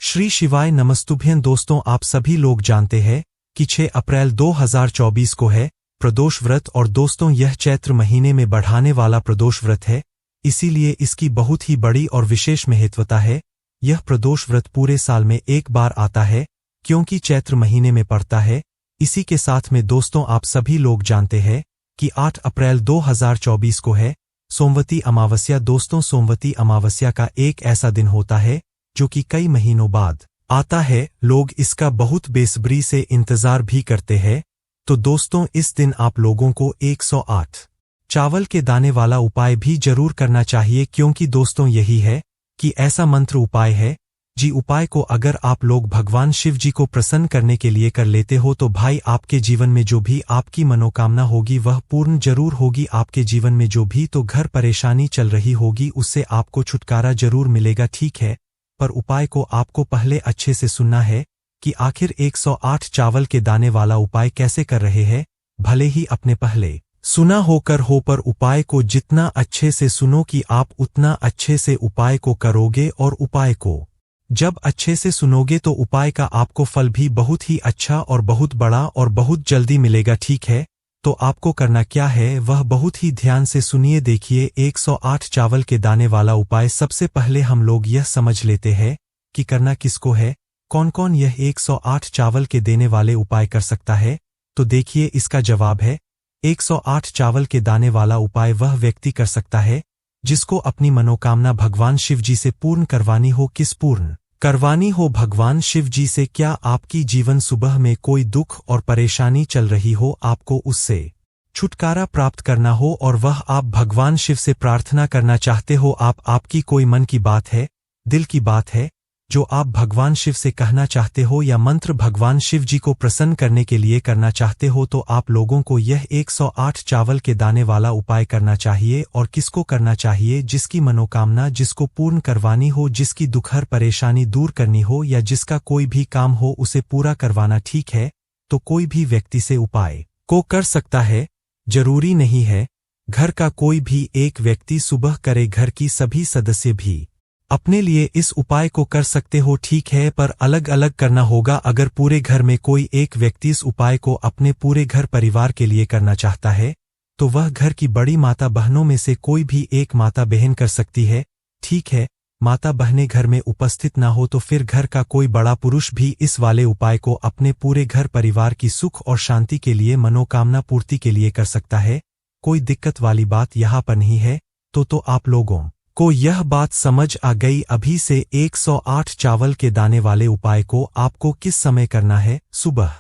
श्री शिवाय नमस्तुभ्यं। दोस्तों, आप सभी लोग जानते हैं कि 6 अप्रैल 2024 को है प्रदोष व्रत और दोस्तों यह चैत्र महीने में बढ़ाने वाला प्रदोष व्रत है, इसीलिए इसकी बहुत ही बड़ी और विशेष महत्वता है। यह प्रदोष व्रत पूरे साल में एक बार आता है क्योंकि चैत्र महीने में पड़ता है। इसी के साथ में दोस्तों आप सभी लोग जानते हैं कि 8 अप्रैल 2024 को है सोमवती अमावस्या। दोस्तों, सोमवती अमावस्या का एक ऐसा दिन होता है जो कि कई महीनों बाद आता है। लोग इसका बहुत बेसब्री से इंतजार भी करते हैं। तो दोस्तों, इस दिन आप लोगों को 108 चावल के दाने वाला उपाय भी जरूर करना चाहिए, क्योंकि दोस्तों यही है कि ऐसा मंत्र उपाय है जी उपाय को अगर आप लोग भगवान शिव जी को प्रसन्न करने के लिए कर लेते हो तो भाई आपके जीवन में जो भी आपकी मनोकामना होगी वह पूर्ण जरूर होगी। आपके जीवन में जो भी तो घर परेशानी चल रही होगी उससे आपको छुटकारा जरूर मिलेगा, ठीक है। पर उपाय को आपको पहले अच्छे से सुनना है कि आखिर 108 चावल के दाने वाला उपाय कैसे कर रहे हैं। भले ही अपने पहले सुना होकर हो, पर उपाय को जितना अच्छे से सुनो कि आप उतना अच्छे से उपाय को करोगे, और उपाय को जब अच्छे से सुनोगे तो उपाय का आपको फल भी बहुत ही अच्छा और बहुत बड़ा और बहुत जल्दी मिलेगा, ठीक है। तो आपको करना क्या है वह बहुत ही ध्यान से सुनिए। देखिए, 108 चावल के दाने वाला उपाय सबसे पहले हम लोग यह समझ लेते हैं कि करना किसको है, कौन कौन यह 108 चावल के देने वाले उपाय कर सकता है। तो देखिए, इसका जवाब है 108 चावल के दाने वाला उपाय वह व्यक्ति कर सकता है जिसको अपनी मनोकामना भगवान शिव जी से पूर्ण करवानी हो। किस पूर्ण करवानी हो? भगवान शिव जी से। क्या आपकी जीवन सुबह में कोई दुख और परेशानी चल रही हो, आपको उससे छुटकारा प्राप्त करना हो और वह आप भगवान शिव से प्रार्थना करना चाहते हो। आपकी कोई मन की बात है, दिल की बात है जो आप भगवान शिव से कहना चाहते हो, या मंत्र भगवान शिव जी को प्रसन्न करने के लिए करना चाहते हो, तो आप लोगों को यह 108 चावल के दाने वाला उपाय करना चाहिए। और किसको करना चाहिए? जिसकी मनोकामना जिसको पूर्ण करवानी हो, जिसकी दुखहर परेशानी दूर करनी हो, या जिसका कोई भी काम हो उसे पूरा करवाना, ठीक है। तो कोई भी व्यक्ति से उपाय को कर सकता है, जरूरी नहीं है घर का कोई भी एक व्यक्ति सुबह करे, घर की सभी सदस्य भी अपने लिए इस उपाय को कर सकते हो, ठीक है। पर अलग अलग करना होगा। अगर पूरे घर में कोई एक व्यक्ति इस उपाय को अपने पूरे घर परिवार के लिए करना चाहता है तो वह घर की बड़ी माता बहनों में से कोई भी एक माता बहन कर सकती है, ठीक है। माता बहनें घर में उपस्थित ना हो तो फिर घर का कोई बड़ा पुरुष भी इस वाले उपाय को अपने पूरे घर परिवार की सुख और शांति के लिए, मनोकामना पूर्ति के लिए कर सकता है। कोई दिक्कत वाली बात यहाँ पर नहीं है। तो आप लोगों को यह बात समझ आ गई अभी से। 108 चावल के दाने वाले उपाय को आपको किस समय करना है? सुबह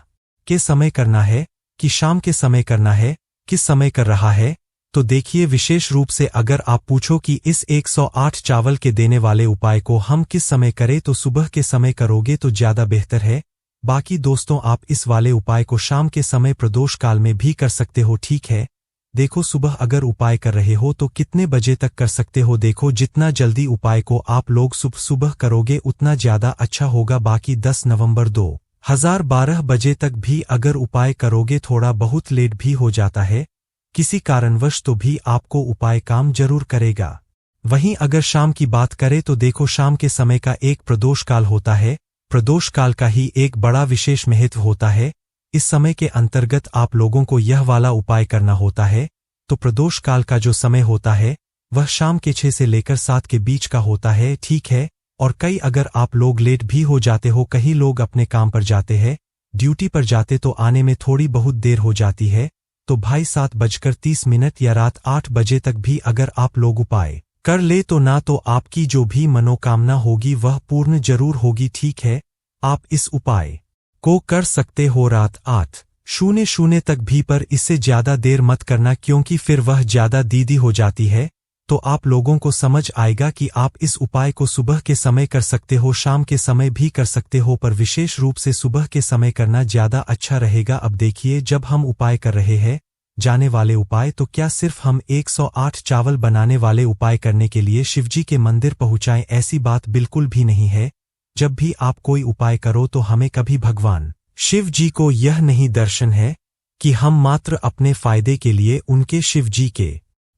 के समय करना है कि शाम के समय करना है? किस समय कर रहा है? तो देखिए, विशेष रूप से अगर आप पूछो कि इस 108 चावल के देने वाले उपाय को हम किस समय करें, तो सुबह के समय करोगे तो ज्यादा बेहतर है। बाकी दोस्तों, आप इस वाले उपाय को शाम के समय प्रदोष काल में भी कर सकते हो, ठीक है। देखो, सुबह अगर उपाय कर रहे हो तो कितने बजे तक कर सकते हो? देखो, जितना जल्दी उपाय को आप लोग सुबह करोगे उतना ज्यादा अच्छा होगा। बाकी 10 नवंबर 2012 बजे तक भी अगर उपाय करोगे, थोड़ा बहुत लेट भी हो जाता है किसी कारणवश, तो भी आपको उपाय काम जरूर करेगा। वहीं अगर शाम की बात करें तो देखो, शाम के समय का एक प्रदोष काल होता है। प्रदोष काल का ही एक बड़ा विशेष महत्व होता है। इस समय के अंतर्गत आप लोगों को यह वाला उपाय करना होता है। तो प्रदोष काल का जो समय होता है वह शाम के 6 से लेकर 7 के बीच का होता है, ठीक है। और कई अगर आप लोग लेट भी हो जाते हो, कहीं लोग अपने काम पर जाते हैं, ड्यूटी पर जाते तो आने में थोड़ी बहुत देर हो जाती है, तो भाई 7:30 या रात 8 बजे तक भी अगर आप लोग उपाय कर ले तो ना तो आपकी जो भी मनोकामना होगी वह पूर्ण जरूर होगी, ठीक है। आप इस उपाय को कर सकते हो रात 8:00 तक भी, पर इससे ज्यादा देर मत करना क्योंकि फिर वह ज्यादा दीदी हो जाती है। तो आप लोगों को समझ आएगा कि आप इस उपाय को सुबह के समय कर सकते हो, शाम के समय भी कर सकते हो, पर विशेष रूप से सुबह के समय करना ज्यादा अच्छा रहेगा। अब देखिए, जब हम उपाय कर रहे हैं जाने वाले उपाय, तो क्या सिर्फ हम 108 चावल बनाने वाले उपाय करने के लिए शिवजी के मंदिर पहुंचाएं? ऐसी बात बिल्कुल भी नहीं है। जब भी आप कोई उपाय करो तो हमें कभी भगवान शिव जी को यह नहीं दर्शन है कि हम मात्र अपने फायदे के लिए उनके शिव जी के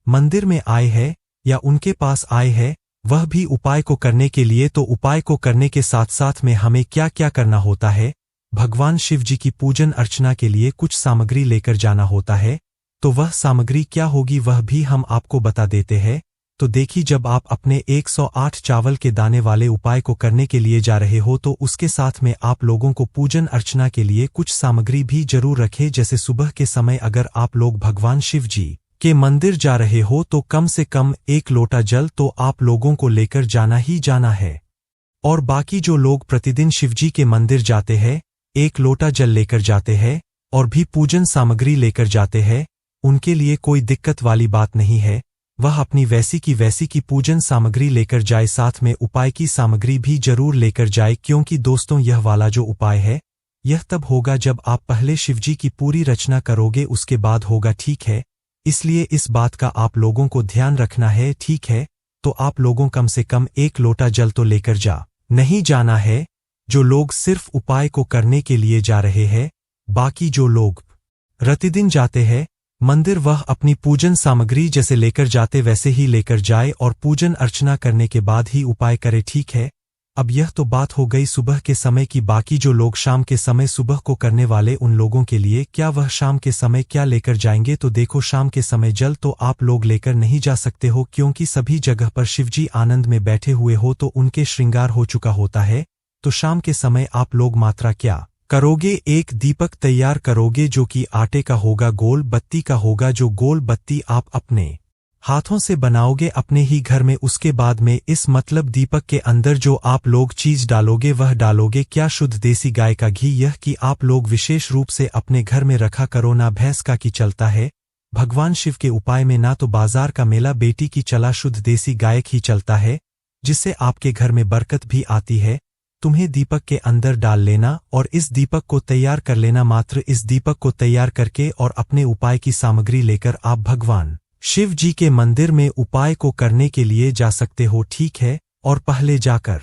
मंदिर में आए हैं या उनके पास आए हैं। वह भी उपाय को करने के लिए। तो उपाय को करने के साथ साथ में हमें क्या क्या करना होता है। भगवान शिव जी की पूजन अर्चना के लिए कुछ सामग्री लेकर जाना होता है। तो वह सामग्री क्या होगी वह भी हम आपको बता देते हैं। तो देखिए, जब आप अपने 108 चावल के दाने वाले उपाय को करने के लिए जा रहे हो तो उसके साथ में आप लोगों को पूजन अर्चना के लिए कुछ सामग्री भी जरूर रखें। जैसे सुबह के समय अगर आप लोग भगवान शिव जी के मंदिर जा रहे हो तो कम से कम 1 लोटा जल तो आप लोगों को लेकर जाना ही जाना है। और बाकी जो लोग प्रतिदिन शिवजी के मंदिर जाते हैं 1 लोटा जल लेकर जाते हैं और भी पूजन सामग्री लेकर जाते हैं, उनके लिए कोई दिक्कत वाली बात नहीं है। वह अपनी वैसी की पूजन सामग्री लेकर जाए, साथ में उपाय की सामग्री भी जरूर लेकर जाए। क्योंकि दोस्तों, यह वाला जो उपाय है यह तब होगा जब आप पहले शिवजी की पूरी रचना करोगे, उसके बाद होगा, ठीक है। इसलिए इस बात का आप लोगों को ध्यान रखना है, ठीक है। तो आप लोगों कम से कम 1 लोटा जल तो लेकर नहीं जाना है। जो लोग सिर्फ उपाय को करने के लिए जा रहे हैं, बाकी जो लोग प्रतिदिन जाते हैं मंदिर, वह अपनी पूजन सामग्री जैसे लेकर जाते वैसे ही लेकर जाए और पूजन अर्चना करने के बाद ही उपाय करे, ठीक है। अब यह तो बात हो गई सुबह के समय की। बाकी जो लोग शाम के समय सुबह को करने वाले, उन लोगों के लिए क्या वह शाम के समय क्या लेकर जाएंगे। तो देखो, शाम के समय जल तो आप लोग लेकर नहीं जा सकते हो, क्योंकि सभी जगह पर शिवजी आनंद में बैठे हुए हो तो उनके श्रृंगार हो चुका होता है। तो शाम के समय आप लोग मात्रा क्या करोगे, 1 दीपक तैयार करोगे जो कि आटे का होगा, गोल बत्ती का होगा। जो गोल बत्ती आप अपने हाथों से बनाओगे अपने ही घर में। उसके बाद में इस मतलब दीपक के अंदर जो आप लोग चीज डालोगे वह डालोगे क्या, शुद्ध देसी गाय का घी। यह कि आप लोग विशेष रूप से अपने घर में रखा करो, ना भैंस का की चलता है। भगवान शिव के उपाय में ना तो बाजार का मेला बेटी की चला, शुद्ध देसी गाय ही चलता है, जिससे आपके घर में बरकत भी आती है। तुम्हें दीपक के अंदर डाल लेना और इस दीपक को तैयार कर लेना। मात्र इस दीपक को तैयार करके और अपने उपाय की सामग्री लेकर आप भगवान शिव जी के मंदिर में उपाय को करने के लिए जा सकते हो, ठीक है। और पहले जाकर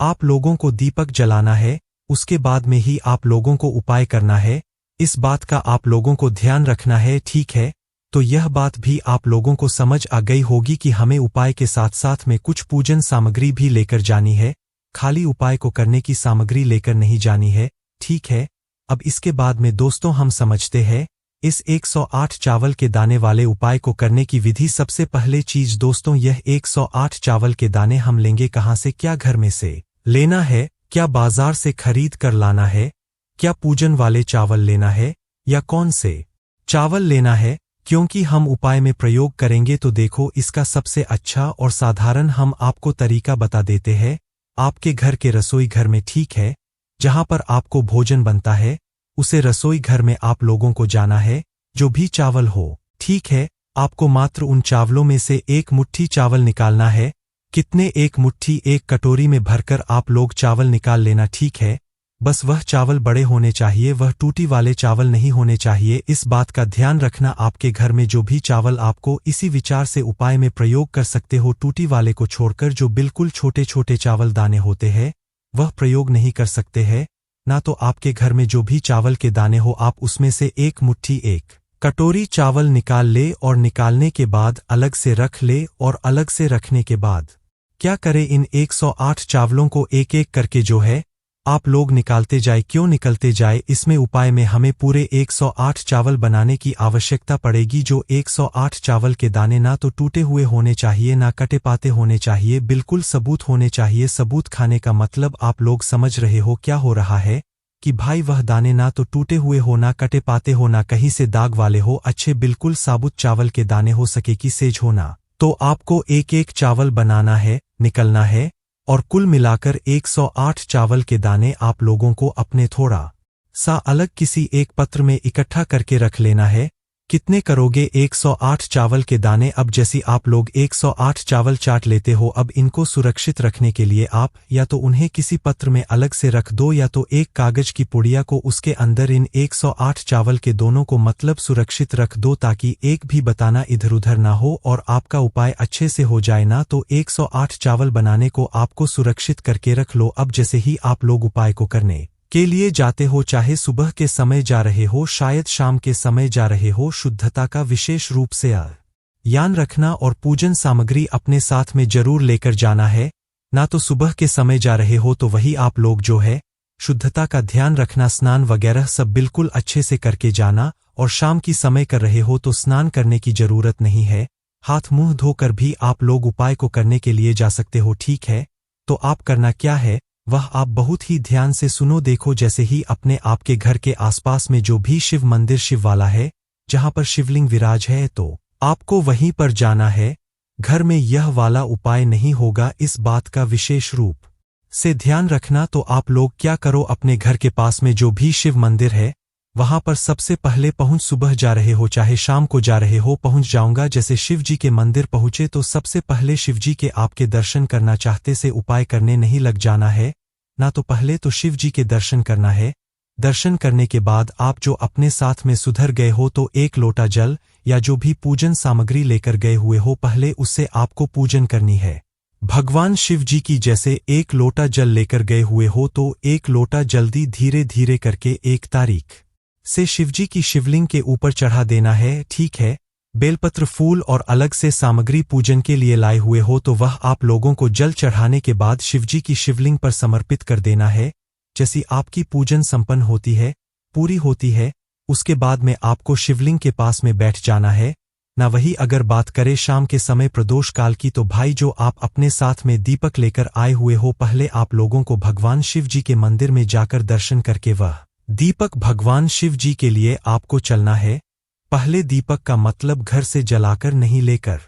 आप लोगों को दीपक जलाना है, उसके बाद में ही आप लोगों को उपाय करना है। इस बात का आप लोगों को ध्यान रखना है, ठीक है। तो यह बात भी आप लोगों को समझ आ गई होगी कि हमें उपाय के साथ साथ में कुछ पूजन सामग्री भी लेकर जानी है, खाली उपाय को करने की सामग्री लेकर नहीं जानी है, ठीक है। अब इसके बाद में दोस्तों हम समझते हैं इस 108 चावल के दाने वाले उपाय को करने की विधि। सबसे पहले चीज दोस्तों, यह 108 चावल के दाने हम लेंगे कहाँ से, क्या घर में से लेना है, क्या बाजार से खरीद कर लाना है, क्या पूजन वाले चावल लेना है या कौन से चावल लेना है। क्योंकि हम उपाय में प्रयोग करेंगे तो देखो, इसका सबसे अच्छा और साधारण हम आपको तरीका बता देते हैं। आपके घर के रसोई घर में, ठीक है, जहां पर आपको भोजन बनता है उसे रसोई घर में आप लोगों को जाना है। जो भी चावल हो, ठीक है, आपको मात्र उन चावलों में से 1 मुट्ठी चावल निकालना है। कितने, 1 मुट्ठी, 1 कटोरी में भरकर आप लोग चावल निकाल लेना, ठीक है। बस वह चावल बड़े होने चाहिए, वह टूटी वाले चावल नहीं होने चाहिए। इस बात का ध्यान रखना। आपके घर में जो भी चावल आपको इसी विचार से उपाय में प्रयोग कर सकते हो, टूटी वाले को छोड़कर जो बिल्कुल छोटे छोटे चावल दाने होते हैं वह प्रयोग नहीं कर सकते हैं। ना तो आपके घर में जो भी चावल के दाने हो आप उसमें से 1 मुट्ठी, 1 कटोरी चावल निकाल ले और निकालने के बाद अलग से रख ले। और अलग से रखने के बाद क्या करे, इन 108 चावलों को एक एक करके जो है आप लोग निकालते जाए। क्यों निकलते जाए, इसमें उपाय में हमें पूरे 108 चावल बनाने की आवश्यकता पड़ेगी। जो 108 चावल के दाने ना तो टूटे हुए होने चाहिए, ना कटे पाते होने चाहिए, बिल्कुल सबूत होने चाहिए। सबूत खाने का मतलब आप लोग समझ रहे हो क्या हो रहा है कि भाई वह दाने ना तो टूटे हुए हो, ना कटे पाते हो, ना कहीं से दाग वाले हो, अच्छे बिल्कुल साबुत चावल के दाने हो सके कि सेज होना। तो आपको एक एक चावल बनाना है, निकलना है और कुल मिलाकर 108 चावल के दाने आप लोगों को अपने थोड़ा सा अलग किसी एक पत्र में इकट्ठा करके रख लेना है। कितने करोगे, 108 चावल के दाने। अब जैसी आप लोग 108 चावल चाट लेते हो, अब इनको सुरक्षित रखने के लिए आप या तो उन्हें किसी पत्र में अलग से रख दो या तो एक कागज की पुड़िया को उसके अंदर इन 108 चावल के दोनों को मतलब सुरक्षित रख दो, ताकि एक भी बताना इधर उधर ना हो और आपका उपाय अच्छे से हो जाए। ना तो 108 चावल बनाने को आपको सुरक्षित करके रख लो। अब जैसे ही आप लोग उपाय को करने के लिए जाते हो, चाहे सुबह के समय जा रहे हो, शायद शाम के समय जा रहे हो, शुद्धता का विशेष रूप से याद रखना और पूजन सामग्री अपने साथ में जरूर लेकर जाना है। ना तो सुबह के समय जा रहे हो तो वही आप लोग जो है शुद्धता का ध्यान रखना, स्नान वगैरह सब बिल्कुल अच्छे से करके जाना। और शाम की समय कर रहे हो तो स्नान करने की जरूरत नहीं है, हाथ मुंह धोकर भी आप लोग उपाय को करने के लिए जा सकते हो। ठीक है, तो आप करना क्या है वह आप बहुत ही ध्यान से सुनो। देखो, जैसे ही अपने आपके घर के आसपास में जो भी शिव मंदिर शिव वाला है, जहां पर शिवलिंग विराज है, तो आपको वहीं पर जाना है। घर में यह वाला उपाय नहीं होगा, इस बात का विशेष रूप से ध्यान रखना। तो आप लोग क्या करो, अपने घर के पास में जो भी शिव मंदिर है वहां पर सबसे पहले पहुंच, सुबह जा रहे हो चाहे शाम को जा रहे हो, पहुंच जाऊंगा। जैसे शिव जी के मंदिर पहुंचे तो सबसे पहले शिव जी के आपके दर्शन करना चाहते से उपाय करने नहीं लग जाना है ना, तो पहले तो शिव जी के दर्शन करना है। दर्शन करने के बाद आप जो अपने साथ में सुधर गए हो तो एक लोटा जल या जो भी पूजन सामग्री लेकर गए हुए हो, पहले उससे आपको पूजन करनी है भगवान शिव जी की। जैसे एक लोटा जल लेकर गए हुए हो तो एक लोटा जल्दी धीरे धीरे करके 1 तारीख से शिवजी की शिवलिंग के ऊपर चढ़ा देना है। ठीक है, बेलपत्र, फूल और अलग से सामग्री पूजन के लिए लाए हुए हो तो वह आप लोगों को जल चढ़ाने के बाद शिवजी की शिवलिंग पर समर्पित कर देना है। जैसी आपकी पूजन संपन्न होती है, पूरी होती है, उसके बाद में आपको शिवलिंग के पास में बैठ जाना है ना। वही अगर बात करें शाम के समय प्रदोष काल की, तो भाई जो आप अपने साथ में दीपक लेकर आए हुए हो, पहले आप लोगों को भगवान शिव जी के मंदिर में जाकर दर्शन करके वह दीपक भगवान शिव जी के लिए आपको चलना है। पहले दीपक का मतलब घर से जलाकर नहीं लेकर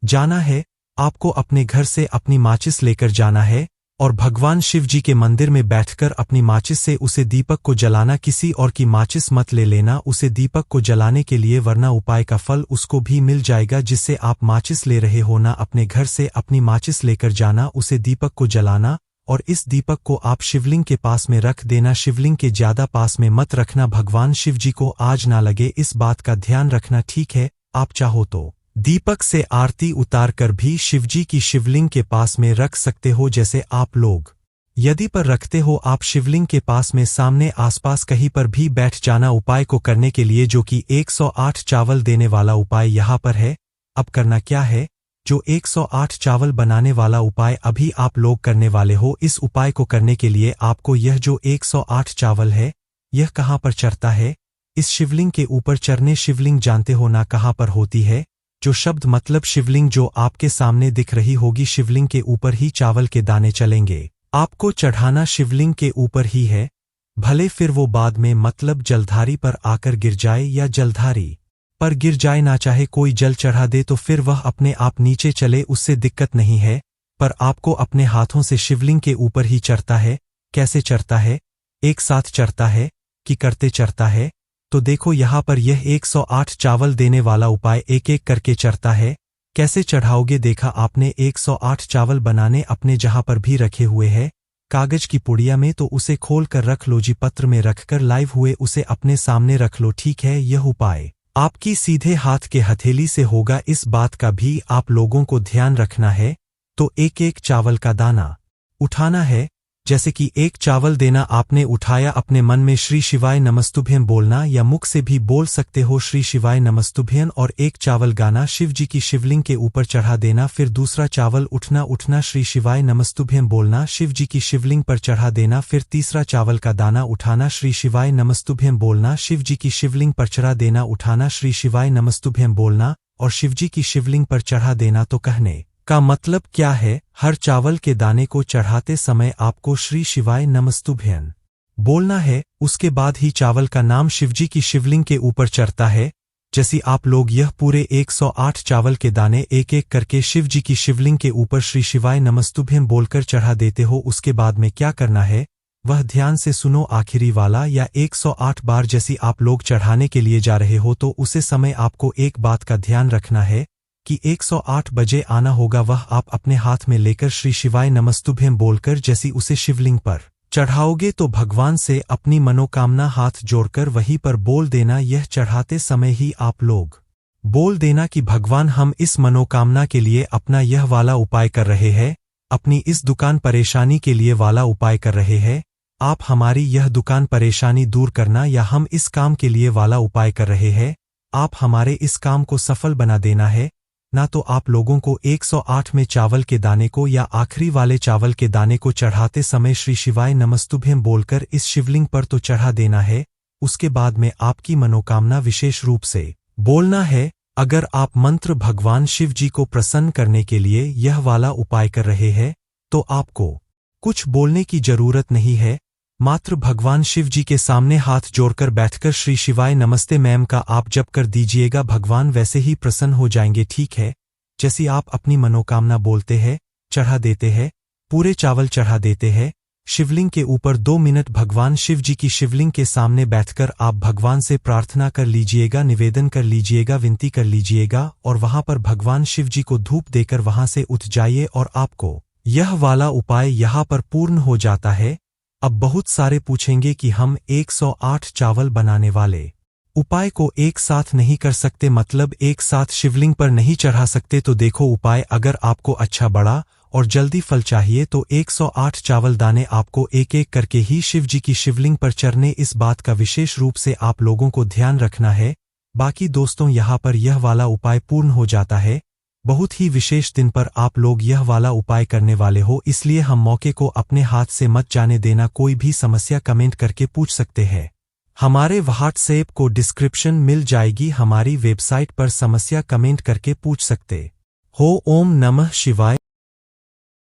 जाना है, आपको अपने घर से अपनी माचिस लेकर जाना है और भगवान शिव जी के मंदिर में बैठकर अपनी माचिस से उसे दीपक को जलाना। किसी और की माचिस मत ले लेना उसे दीपक को जलाने के लिए, वरना उपाय का फल उसको भी मिल जाएगा जिससे आप माचिस ले रहे हो ना। अपने घर से अपनी माचिस लेकर जाना, उसे दीपक को जलाना और इस दीपक को आप शिवलिंग के पास में रख देना। शिवलिंग के ज्यादा पास में मत रखना, भगवान शिव जी को आज ना लगे, इस बात का ध्यान रखना। ठीक है, आप चाहो तो दीपक से आरती उतार कर भी शिवजी की शिवलिंग के पास में रख सकते हो। जैसे आप लोग यदि पर रखते हो, आप शिवलिंग के पास में सामने आसपास कहीं पर भी बैठ जाना उपाय को करने के लिए, जो कि 108 चावल देने वाला उपाय यहाँ पर है। अब करना क्या है, जो 108 चावल बनाने वाला उपाय अभी आप लोग करने वाले हो, इस उपाय को करने के लिए आपको यह जो 108 चावल है, यह कहाँ पर चढ़ता है, इस शिवलिंग के ऊपर चढ़ने। शिवलिंग जानते हो ना कहाँ पर होती है, जो शब्द मतलब शिवलिंग जो आपके सामने दिख रही होगी, शिवलिंग के ऊपर ही चावल के दाने चलेंगे। आपको चढ़ाना शिवलिंग के ऊपर ही है, भले फिर वो बाद में मतलब जलधारी पर आकर गिर जाए या जलधारी पर गिर जाए ना, चाहे कोई जल चढ़ा दे तो फिर वह अपने आप नीचे चले, उससे दिक्कत नहीं है। पर आपको अपने हाथों से शिवलिंग के ऊपर ही चढ़ता है। कैसे चढ़ता है, एक साथ चढ़ता है कि करते चढ़ता है, तो देखो यहाँ पर यह 108 चावल देने वाला उपाय एक एक करके चढ़ता है। कैसे चढ़ाओगे, देखा आपने 108 चावल बनाने अपने जहां पर भी रखे हुए हैं कागज की पुड़िया में, तो उसे खोल कर रख लो जी, पत्र में रखकर लाइव हुए उसे अपने सामने रख लो। ठीक है, यह उपाय आपकी सीधे हाथ के हथेली से होगा, इस बात का भी आप लोगों को ध्यान रखना है। तो एक एक चावल का दाना उठाना है, जैसे कि एक चावल देना आपने उठाया, अपने मन में श्री शिवाय नमस्तुभ्यं बोलना या मुख से भी बोल सकते हो श्री शिवाय नमस्तुभ्यं, और एक चावल गाना शिव जी की शिवलिंग के ऊपर चढ़ा देना। फिर दूसरा चावल उठना श्री शिवाय नमस्तुभ्यं बोलना, शिव जी की शिवलिंग पर चढ़ा देना। फिर तीसरा चावल का दाना उठाना, श्री शिवाय नमस्तुभ्यं बोलना, शिव जी की शिवलिंग पर चढ़ा देना, उठाना श्री शिवाय नमस्तुभ्यं बोलना और शिव जी की शिवलिंग पर चढ़ा देना। तो कहने का मतलब क्या है, हर चावल के दाने को चढ़ाते समय आपको श्री शिवाय नमस्तुभ्यं बोलना है। उसके बाद ही चावल का नाम शिवजी की शिवलिंग के ऊपर चढ़ता है। जैसे आप लोग यह पूरे 108 चावल के दाने एक एक करके शिव जी की शिवलिंग के ऊपर श्री शिवाय नमस्तुभ्यं बोलकर चढ़ा देते हो, उसके बाद में क्या करना है वह ध्यान से सुनो। आखिरी वाला या 108 बार जैसी आप लोग चढ़ाने के लिए जा रहे हो, तो उसे समय आपको एक बात का ध्यान रखना है कि 108 बजे आना होगा। वह आप अपने हाथ में लेकर श्री शिवाय नमस्तुभ्यं बोलकर जैसी उसे शिवलिंग पर चढ़ाओगे, तो भगवान से अपनी मनोकामना हाथ जोड़कर वहीं पर बोल देना। यह चढ़ाते समय ही आप लोग बोल देना कि भगवान, हम इस मनोकामना के लिए अपना यह वाला उपाय कर रहे हैं, अपनी इस दुकान परेशानी के लिए वाला उपाय कर रहे हैं, आप हमारी यह दुकान परेशानी दूर करना, या हम इस काम के लिए वाला उपाय कर रहे हैं, आप हमारे इस काम को सफल बना देना है। ना तो आप लोगों को 108 में चावल के दाने को या आखिरी वाले चावल के दाने को चढ़ाते समय श्री शिवाय नमस्तुभ्यं बोलकर इस शिवलिंग पर तो चढ़ा देना है। उसके बाद में आपकी मनोकामना विशेष रूप से बोलना है। अगर आप मंत्र भगवान शिव जी को प्रसन्न करने के लिए यह वाला उपाय कर रहे हैं तो आपको कुछ बोलने की जरूरत नहीं है। मात्र भगवान शिव जी के सामने हाथ जोड़कर बैठकर श्री शिवाय नमस्ते मैम का आप जप कर दीजिएगा। भगवान वैसे ही प्रसन्न हो जाएंगे। ठीक है, जैसी आप अपनी मनोकामना बोलते हैं चढ़ा देते हैं, पूरे चावल चढ़ा देते हैं शिवलिंग के ऊपर। 2 मिनट भगवान शिव जी की शिवलिंग के सामने बैठकर आप भगवान से प्रार्थना कर लीजिएगा, निवेदन कर लीजिएगा, विनती कर लीजिएगा और वहां पर भगवान शिव जी को धूप देकर वहां से उठ जाइए और आपको यह वाला उपाय यहाँ पर पूर्ण हो जाता है। अब बहुत सारे पूछेंगे कि हम 108 चावल बनाने वाले उपाय को एक साथ नहीं कर सकते, मतलब एक साथ शिवलिंग पर नहीं चढ़ा सकते। तो देखो उपाय, अगर आपको अच्छा बड़ा और जल्दी फल चाहिए तो 108 चावल दाने आपको एक एक करके ही शिव जी की शिवलिंग पर चढ़ने। इस बात का विशेष रूप से आप लोगों को ध्यान रखना है। बाकी दोस्तों यहाँ पर यह वाला उपाय पूर्ण हो जाता है। बहुत ही विशेष दिन पर आप लोग यह वाला उपाय करने वाले हो, इसलिए हम मौके को अपने हाथ से मत जाने देना। कोई भी समस्या कमेंट करके पूछ सकते हैं। हमारे व्हाट्सएप को डिस्क्रिप्शन मिल जाएगी, हमारी वेबसाइट पर समस्या कमेंट करके पूछ सकते हो। ओम नमः शिवाय।